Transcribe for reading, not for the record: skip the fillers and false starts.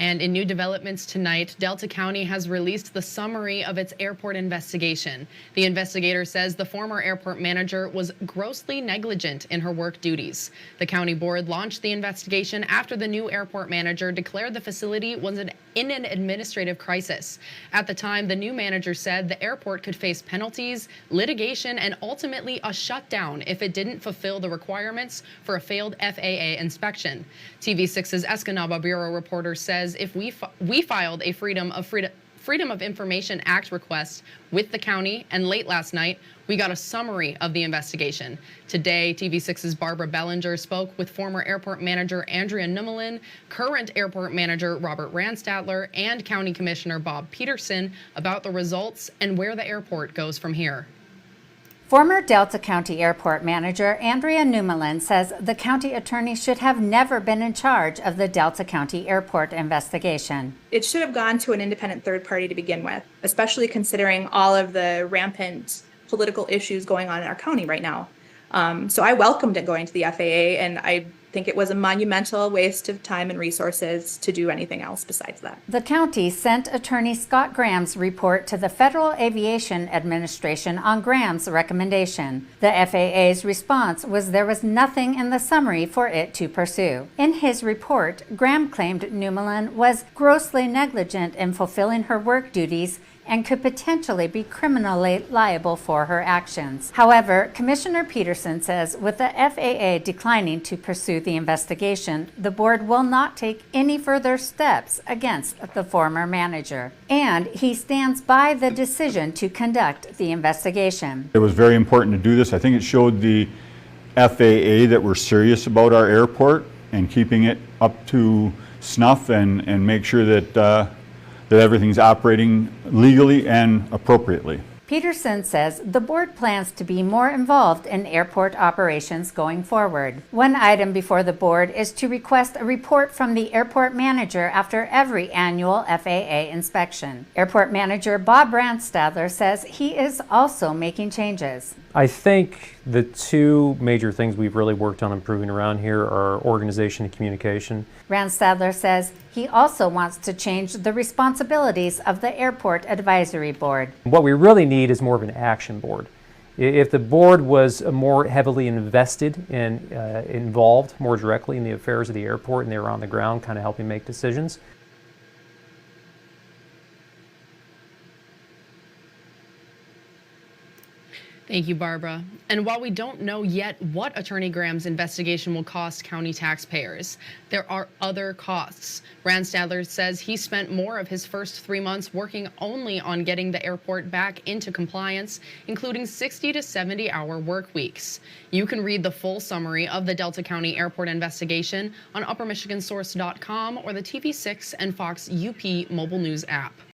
And in new developments tonight, Delta County has released the summary of its airport investigation. The investigator says the former airport manager was grossly negligent in her work duties. The county board launched the investigation after the new airport manager declared the facility was in an administrative crisis. At the time, the new manager said the airport could face penalties, litigation, and ultimately a shutdown if it didn't fulfill the requirements for a failed FAA inspection. TV6's Escanaba Bureau reporter says if we filed a Freedom of Information Act request with the county, and late last night, we got a summary of the investigation. Today, TV6's Barbara Bellinger spoke with former airport manager Andrea Nummelin, current airport manager Robert Ranstadler, and County Commissioner Bob Peterson about the results and where the airport goes from here. Former Delta County Airport Manager Andrea Nummelin says the county attorney should have never been in charge of the Delta County Airport investigation. It should have gone to an independent third party to begin with, especially considering all of the rampant political issues going on in our county right now. So I welcomed it going to the FAA, and I think it was a monumental waste of time and resources to do anything else besides that. The county sent Attorney Scott Graham's report to the Federal Aviation Administration on Graham's recommendation. The FAA's response was there was nothing in the summary for it to pursue. In his report, Graham claimed Nummelin was grossly negligent in fulfilling her work duties and could potentially be criminally liable for her actions. However, Commissioner Peterson says with the FAA declining to pursue the investigation, the board will not take any further steps against the former manager. And he stands by the decision to conduct the investigation. It was very important to do this. I think it showed the FAA that we're serious about our airport and keeping it up to snuff and make sure that everything's operating legally and appropriately. Peterson says the board plans to be more involved in airport operations going forward. One item before the board is to request a report from the airport manager after every annual FAA inspection. Airport manager Bob Ranstadler says he is also making changes. I think the two major things we've really worked on improving around here are organization and communication. Ranstadler says he also wants to change the responsibilities of the Airport Advisory Board. What we really need is more of an action board. If the board was more heavily invested and involved more directly in the affairs of the airport and they were on the ground kind of helping make decisions, Thank you, Barbara. And while we don't know yet what Attorney Graham's investigation will cost county taxpayers, there are other costs. Ranstadler says he spent more of his first 3 months working only on getting the airport back into compliance, including 60 to 70-hour work weeks. You can read the full summary of the Delta County Airport investigation on UpperMichiganSource.com or the TV6 and Fox UP mobile news app.